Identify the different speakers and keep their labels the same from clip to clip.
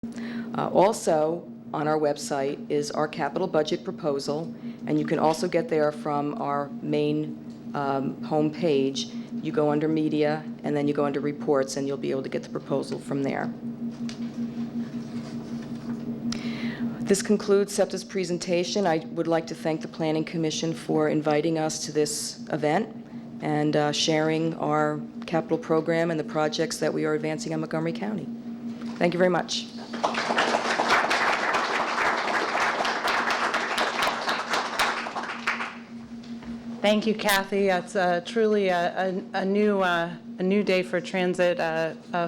Speaker 1: Also, on our website is our capital budget proposal, and you can also get there from our main home page. You go under media, and then you go under reports, and you'll be able to get the proposal from there. This concludes SEPTA's presentation. I would like to thank the Planning Commission for inviting us to this event and sharing our capital program and the projects that we are advancing in Montgomery County. Thank you very much.
Speaker 2: Thank you, Kathy. It's truly a new day for transit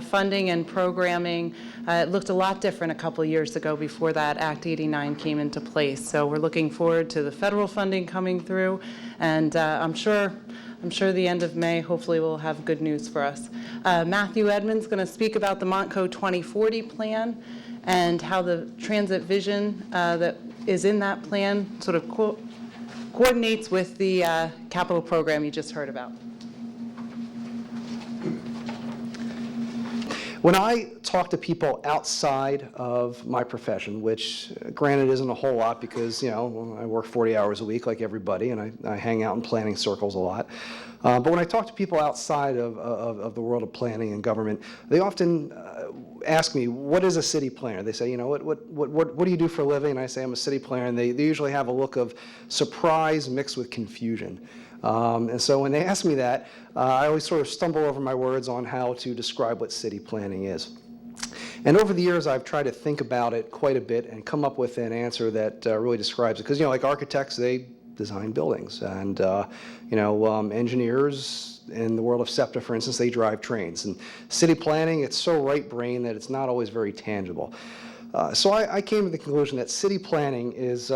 Speaker 2: funding and programming. It looked a lot different a couple years ago before that Act 89 came into place. So we're looking forward to the federal funding coming through, and I'm sure the end of May, hopefully, will have good news for us. Matthew Edmonds is going to speak about the Montco 2040 plan and how the transit vision that is in that plan sort of coordinates with the capital program you just heard about.
Speaker 3: When I talk to people outside of my profession, which granted isn't a whole lot because, you know, I work 40 hours a week like everybody, and I hang out in planning circles a lot. But when I talk to people outside of the world of planning and government, they often ask me, what is a city planner? They say, you know, what do you do for a living? And I say, I'm a city planner, and they usually have a look of surprise mixed with confusion. And so when they ask me that, I always sort of stumble over my words on how to describe what city planning is. And over the years, I've tried to think about it quite a bit and come up with an answer that really describes it. Because, you know, like architects, they design buildings. And, you know, engineers in the world of SEPTA, for instance, they drive trains. And city planning, it's so right-brained that it's not always very tangible. So I came to the conclusion that city planning is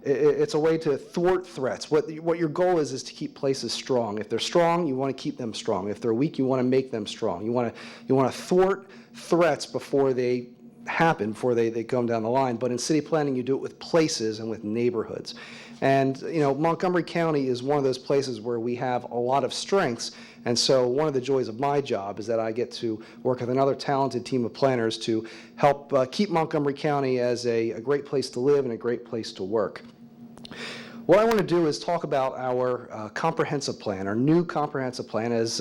Speaker 3: it's a way to thwart threats. What your goal is to keep places strong. If they're strong, you want to keep them strong. If they're weak, you want to make them strong. You want to thwart threats before they happen, before they come down the line. But in city planning, you do it with places and with neighborhoods. And, you know, Montgomery County is one of those places where we have a lot of strengths. And so one of the joys of my job is that I get to work with another talented team of planners to help keep Montgomery County as a great place to live and a great place to work. What I want to do is talk about our comprehensive plan, our new comprehensive plan. As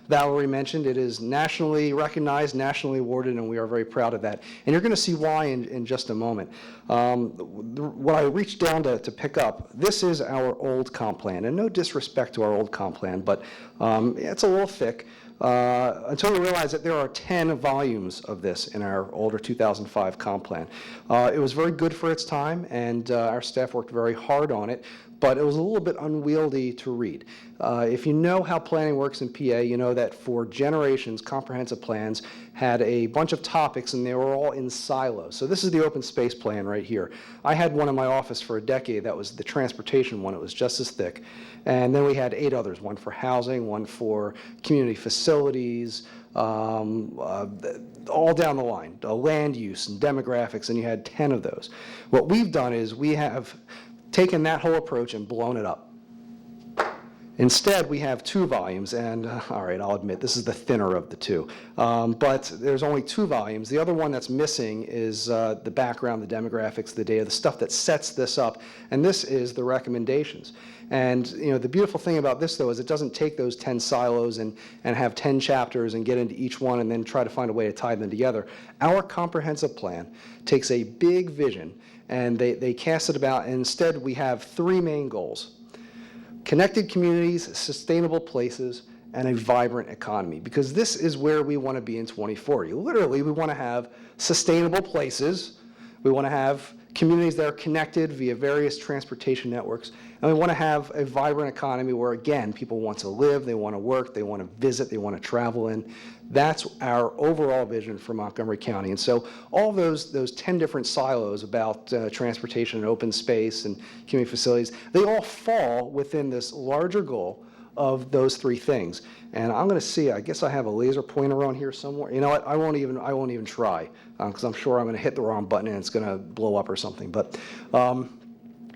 Speaker 3: Valerie mentioned, it is nationally recognized, nationally awarded, and we are very proud of that. And you're going to see why in just a moment. What I reached down to pick up, this is our old comp plan. And no disrespect to our old comp plan, but it's a little thick. Until we realize that there are 10 volumes of this in our older 2005 comp plan. It was very good for its time, and our staff worked very hard on it, but it was a little bit unwieldy to read. If you know how planning works in PA, you know that for generations, comprehensive plans had a bunch of topics, and they were all in silos. So this is the open space plan right here. I had one in my office for a decade. That was the transportation one. It was just as thick. And then we had 8 others, one for housing, one for community facilities, all down the line, land use and demographics, and you had 10 of those. What we've done is we have taken that whole approach and blown it up. Instead, we have 2 volumes, and all right, I'll admit, this is the thinner of the 2. But there's only 2 volumes. The other one that's missing is the background, the demographics, the data, the stuff that sets this up, and this is the recommendations. And you know, the beautiful thing about this, though, is it doesn't take those 10 silos and have 10 chapters and get into each one and then try to find a way to tie them together. Our comprehensive plan takes a big vision, and they cast it about, and instead we have 3 main goals. Connected communities, sustainable places, and a vibrant economy, because this is where we want to be in 2040. Literally, we want to have sustainable places, we want to have communities that are connected via various transportation networks, and we want to have a vibrant economy where, again, people want to live, they want to work, they want to visit, they want to travel in. That's our overall vision for Montgomery County. And so all those 10 different silos about transportation and open space and community facilities, they all fall within this larger goal of those 3 things. And I'm going to see, I guess I have a laser pointer on here somewhere. You know what, I won't even try, because I'm sure I'm going to hit the wrong button and it's going to blow up or something. But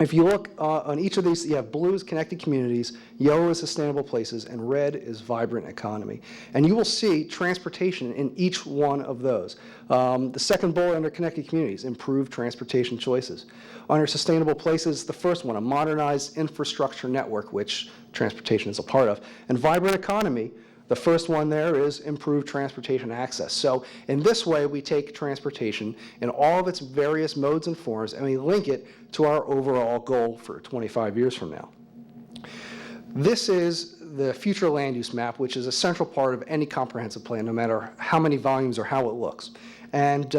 Speaker 3: If you look on each of these, you have blue is connected communities, yellow is sustainable places, and red is vibrant economy. And you will see transportation in each one of those. The second bullet under connected communities, improve transportation choices. Under sustainable places, the first one, a modernized infrastructure network, which transportation is a part of. And vibrant economy, the first one there is improved transportation access. So in this way, we take transportation in all of its various modes and forms, and we link it to our overall goal for 25 years from now. This is the future land use map, which is a central part of any comprehensive plan, no matter how many volumes or how it looks. And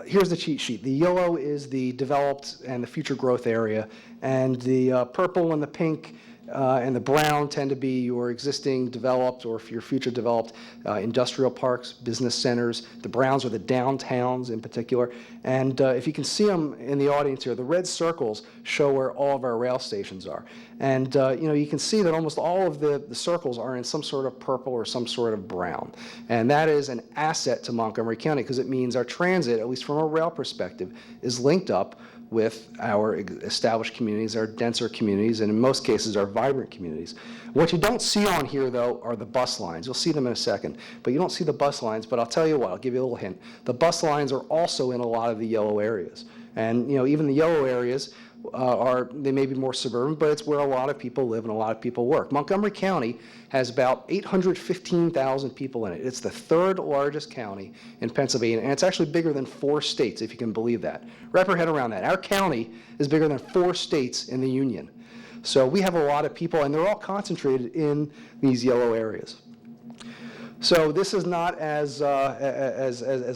Speaker 3: here's the cheat sheet. The yellow is the developed and the future growth area, and the purple and the pink and the brown tend to be your existing developed or your future developed industrial parks, business centers. The browns are the downtowns in particular. And if you can see them in the audience here, the red circles show where all of our rail stations are. And you can see that almost all of the circles are in some sort of purple or some sort of brown. And that is an asset to Montgomery County because it means our transit, at least from a rail perspective, is linked up with our established communities, our denser communities, and in most cases, our vibrant communities. What you don't see on here, though, are the bus lines. You'll see them in a second, but you don't see the bus lines, but I'll tell you what, I'll give you a little hint. The bus lines are also in a lot of the yellow areas. And, even the yellow areas they may be more suburban, but it's where a lot of people live and a lot of people work. Montgomery County has about 815,000 people in it. It's the third largest county in Pennsylvania, and it's actually bigger than 4 states, if you can believe that. Wrap your head around that. Our county is bigger than 4 states in the union. So we have a lot of people, and they're all concentrated in these yellow areas. So this is not as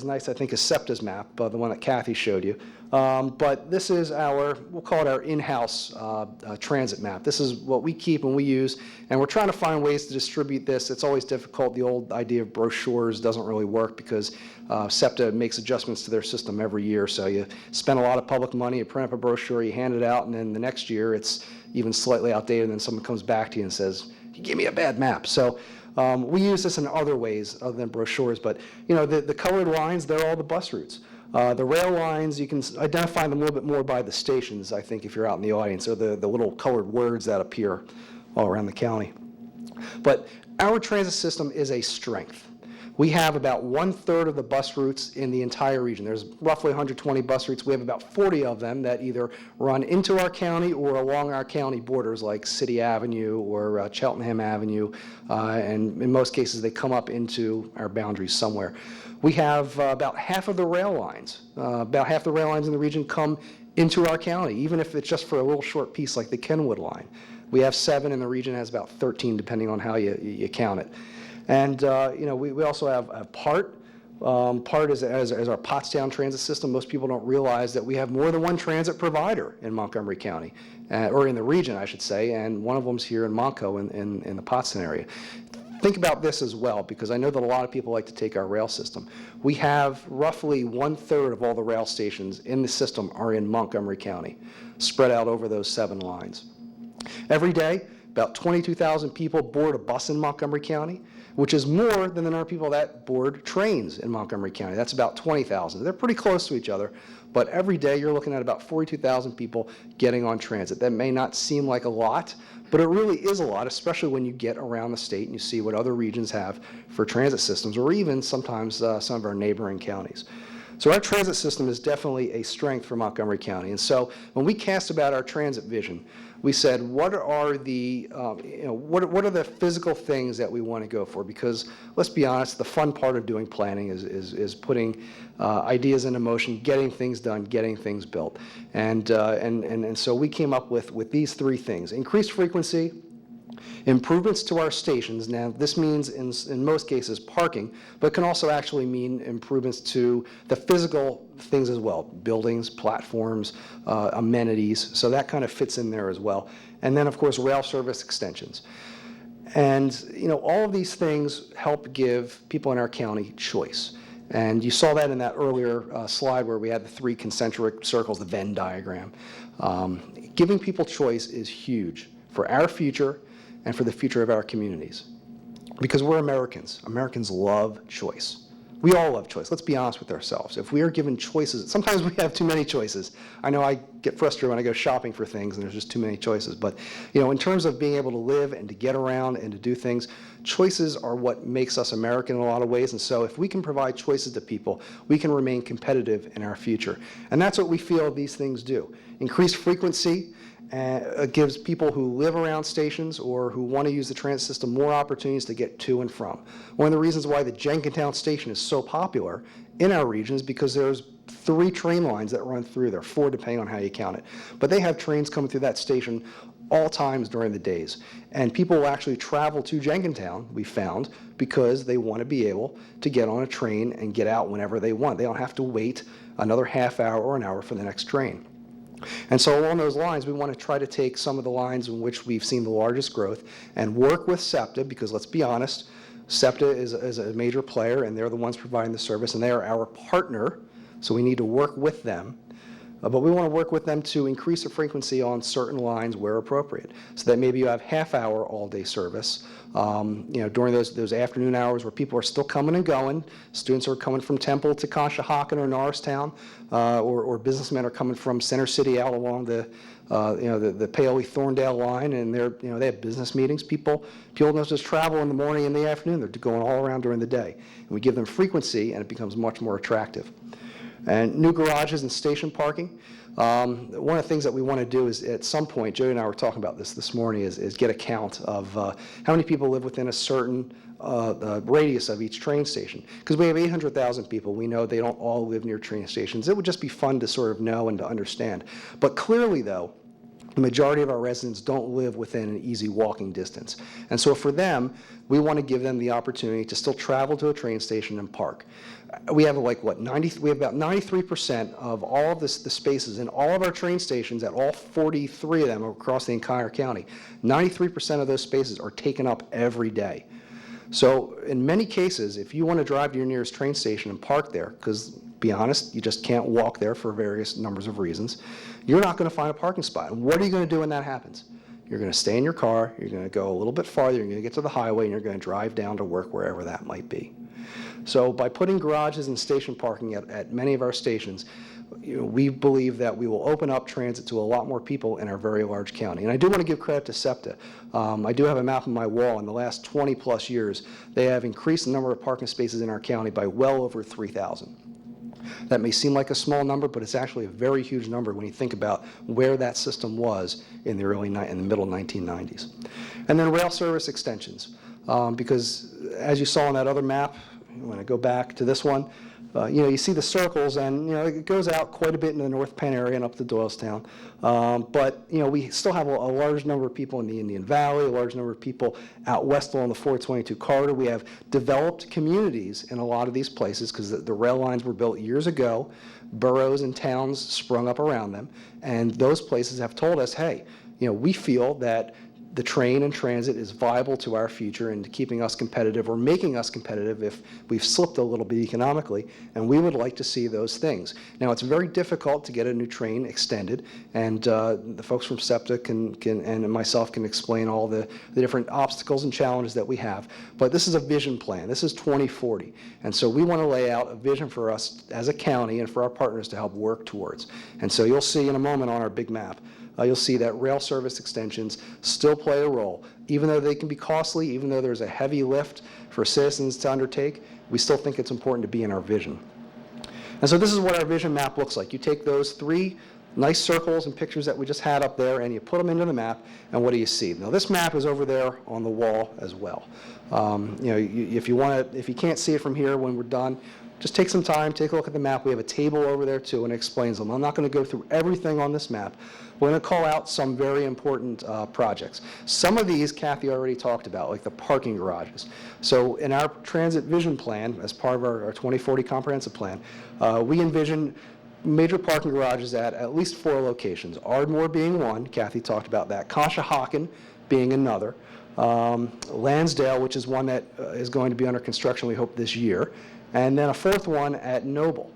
Speaker 3: nice, I think, as SEPTA's map, the one that Kathy showed you. But this is we'll call it our in-house transit map. This is what we keep and we use, and we're trying to find ways to distribute this. It's always difficult. The old idea of brochures doesn't really work because SEPTA makes adjustments to their system every year. So you spend a lot of public money, you print up a brochure, you hand it out, and then the next year it's even slightly outdated, and then someone comes back to you and says, "You gave me a bad map." So we use this in other ways other than brochures, but the colored lines, they're all the bus routes. The rail lines, you can identify them a little bit more by the stations, I think, if you're out in the audience, or the little colored words that appear all around the county. But our transit system is a strength. We have about 1/3 of the bus routes in the entire region. There's roughly 120 bus routes. We have about 40 of them that either run into our county or along our county borders, like City Avenue or Cheltenham Avenue, and in most cases they come up into our boundaries somewhere. We have about half of the rail lines. About half the rail lines in the region come into our county, even if it's just for a little short piece like the Kenwood line. We have 7, and the region has about 13, depending on how you count it. And we also have PART. PART is our Pottstown transit system. Most people don't realize that we have more than one transit provider in Montgomery County, or in the region, I should say, and one of them's here in Montco in the Pottstown area. Think about this as well, because I know that a lot of people like to take our rail system. We have roughly 1/3 of all the rail stations in the system are in Montgomery County, spread out over those 7 lines. Every day, about 22,000 people board a bus in Montgomery County, which is more than the number of people that board trains in Montgomery County. That's about 20,000. They're pretty close to each other, but every day you're looking at about 42,000 people getting on transit. That may not seem like a lot, but it really is a lot, especially when you get around the state and you see what other regions have for transit systems, or even sometimes some of our neighboring counties. So our transit system is definitely a strength for Montgomery County. And so when we cast about our transit vision, we said, what are the physical things that we want to go for? Because let's be honest, the fun part of doing planning is putting ideas into motion, getting things done, getting things built. And so we came up with these 3 things: increased frequency, improvements to our stations. Now, this means in most cases parking, but it can also actually mean improvements to the physical things as well: buildings, platforms, amenities. So that kind of fits in there as well. And then, of course, rail service extensions. And all of these things help give people in our county choice. And you saw that in that earlier slide where we had the 3 concentric circles, the Venn diagram. Giving people choice is huge for our future and for the future of our communities. Because we're Americans. Americans love choice. We all love choice. Let's be honest with ourselves. If we are given choices, sometimes we have too many choices. I know I get frustrated when I go shopping for things and there's just too many choices. But, in terms of being able to live and to get around and to do things, choices are what makes us American in a lot of ways. And so if we can provide choices to people, we can remain competitive in our future. And that's what we feel these things do. Increased frequency gives people who live around stations or who want to use the transit system more opportunities to get to and from. One of the reasons why the Jenkintown station is so popular in our region is because there's 3 train lines that run through there, 4 depending on how you count it. But they have trains coming through that station all times during the days. And people will actually travel to Jenkintown, we found, because they want to be able to get on a train and get out whenever they want. They don't have to wait another half hour or an hour for the next train. And so along those lines, we want to try to take some of the lines in which we've seen the largest growth and work with SEPTA, because let's be honest, SEPTA is a major player, and they're the ones providing the service, and they are our partner, so we need to work with them. But we want to work with them to increase the frequency on certain lines where appropriate, so that maybe you have half-hour all-day service. During those afternoon hours where people are still coming and going, students are coming from Temple to Conshohocken or Norristown, or businessmen are coming from Center City out along the Paoli-Thorndale line, and they have business meetings. People don't just travel in the morning and the afternoon; they're going all around during the day. And we give them frequency, and it becomes much more attractive. And new garages and station parking. One of the things that we want to do is, at some point, Jody and I were talking about this morning, is get a count of how many people live within a certain radius of each train station. Because we have 800,000 people. We know they don't all live near train stations. It would just be fun to sort of know and to understand. But clearly, though, the majority of our residents don't live within an easy walking distance. And so for them, we want to give them the opportunity to still travel to a train station and park. We have we have about 93% of all of the spaces in all of our train stations at all 43 of them across the entire county. 93% of those spaces are taken up every day. So in many cases, if you want to drive to your nearest train station and park there, because be honest, you just can't walk there for various numbers of reasons, you're not going to find a parking spot. And what are you going to do when that happens? You're going to stay in your car, you're going to go a little bit farther, you're going to get to the highway, and you're going to drive down to work wherever that might be. So by putting garages and station parking at many of our stations, we believe that we will open up transit to a lot more people in our very large county. And I do want to give credit to SEPTA. I do have a map on my wall. In the last 20 plus years, they have increased the number of parking spaces in our county by well over 3,000. That may seem like a small number, but it's actually a very huge number when you think about where that system was in the middle 1990s. And then rail service extensions, because as you saw on that other map, when I go back to this one, you see the circles, and it goes out quite a bit in the North Penn area and up to Doylestown. But we still have a large number of people in the Indian Valley, a large number of people out west along the 422 corridor. We have developed communities in a lot of these places because the rail lines were built years ago. Boroughs and towns sprung up around them, and those places have told us, hey, we feel that the train and transit is viable to our future and to keeping us competitive or making us competitive if we've slipped a little bit economically, and we would like to see those things. Now, it's very difficult to get a new train extended, and the folks from SEPTA and myself can explain all the different obstacles and challenges that we have, but this is a vision plan. This is 2040, and so we want to lay out a vision for us as a county and for our partners to help work towards. And so you'll see in a moment on our big map, you'll see that rail service extensions still play a role. Even though they can be costly, even though there's a heavy lift for citizens to undertake, we still think it's important to be in our vision. And so this is what our vision map looks like. You take those 3 nice circles and pictures that we just had up there, and you put them into the map, and what do you see? Now, this map is over there on the wall as well. If you can't see it from here when we're done, just take some time, take a look at the map. We have a table over there too, and it explains them. I'm not going to go through everything on this map. We're going to call out some very important projects. Some of these Kathy already talked about, like the parking garages. So in our transit vision plan, as part of our 2040 comprehensive plan, we envision major parking garages at least 4 locations. Ardmore being one, Kathy talked about that. Conshohocken being another. Lansdale, which is one that is going to be under construction, we hope, this year. And then a 4th one at Noble.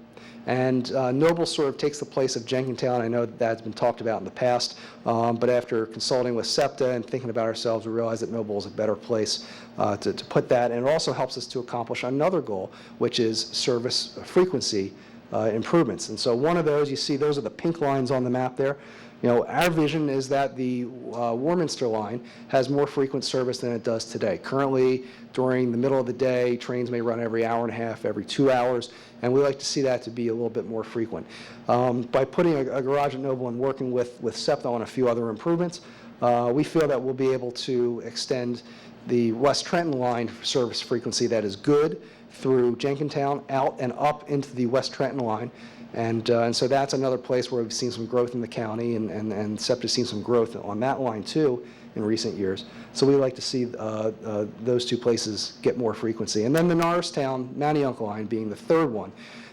Speaker 3: And Noble sort of takes the place of Jenkintown. I know that's been talked about in the past, but after consulting with SEPTA and thinking about ourselves, we realized that Noble is a better place to put that. And it also helps us to accomplish another goal, which is service frequency improvements. And so one of those, you see, those are the pink lines on the map there. Our vision is that the Warminster line has more frequent service than it does today. Currently, during the middle of the day, trains may run every hour and a half, every 2 hours, and we like to see that to be a little bit more frequent. By putting a garage at Noble and working with SEPTA on a few other improvements, we feel that we'll be able to extend the West Trenton line service frequency that is good through Jenkintown out and up into the West Trenton line. And so that's another place where we've seen some growth in the county, and SEPTA's seen some growth on that line too in recent years. So we like to see those two places get more frequency. And then the Norristown Manayunk line being the third one.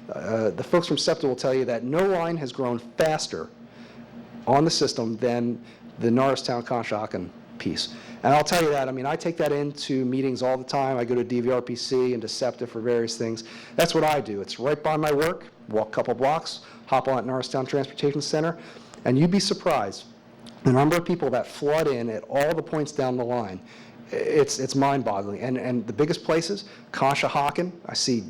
Speaker 3: The folks from SEPTA will tell you that no line has grown faster on the system than the Norristown Conshohocken piece. And I'll tell you that, I take that into meetings all the time. I go to DVRPC and to SEPTA for various things. That's what I do. It's right by my work, walk a couple blocks, hop on at Norristown Transportation Center, and you'd be surprised the number of people that flood in at all the points down the line. It's mind-boggling. And the biggest places, Conshohocken, I see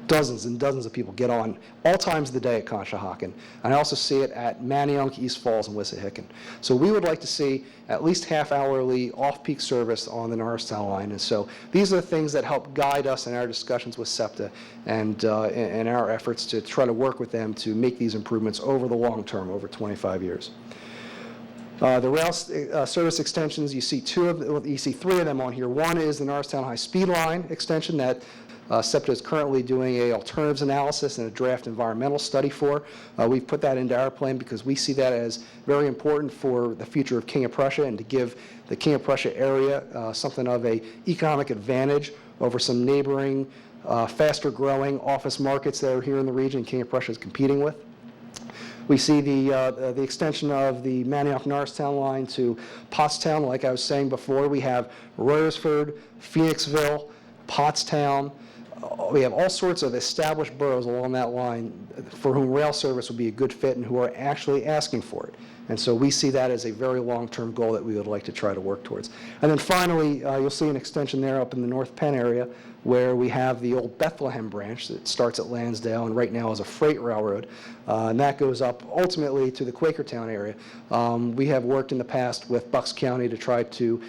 Speaker 3: dozens and dozens of people get on all times of the day at Conshohocken. And I also see it at Manayunk, East Falls, and Wissahickon. So we would like to see at least half-hourly off-peak service on the Norristown line. And so these are the things that help guide us in our discussions with SEPTA and in our efforts to try to work with them to make these improvements over the long term, over 25 years. The rail service extensions, you see you see three of them on here. One is the Norristown High Speed Line extension that SEPTA is currently doing a alternatives analysis and a draft environmental study for. We've put that into our plan because we see that as very important for the future of King of Prussia and to give the King of Prussia area something of an economic advantage over some neighboring, faster growing office markets that are here in the region King of Prussia is competing with. We see the extension of the Manayunk-Norristown line to Pottstown. Like I was saying before, we have Royersford, Phoenixville, Pottstown. We have all sorts of established boroughs along that line for whom rail service would be a good fit and who are actually asking for it. And so we see that as a very long-term goal that we would like to try to work towards. And then finally, you'll see an extension there up in the North Penn area where we have the old Bethlehem branch that starts at Lansdale and right now is a freight railroad. And that goes up ultimately to the Quakertown area. We have worked in the past with Bucks County to try to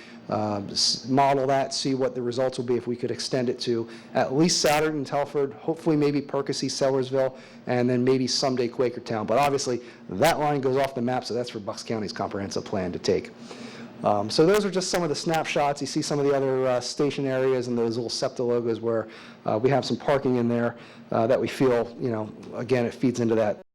Speaker 3: model that, see what the results will be if we could extend it to at least Souderton and Telford, hopefully maybe Percy, Sellersville, and then maybe someday Quakertown. But obviously that line goes off the map, so that's for Bucks County's comprehensive plan to take. So those are just some of the snapshots. You see some of the other station areas and those little SEPTA logos where we have some parking in there that we feel, again, it feeds into that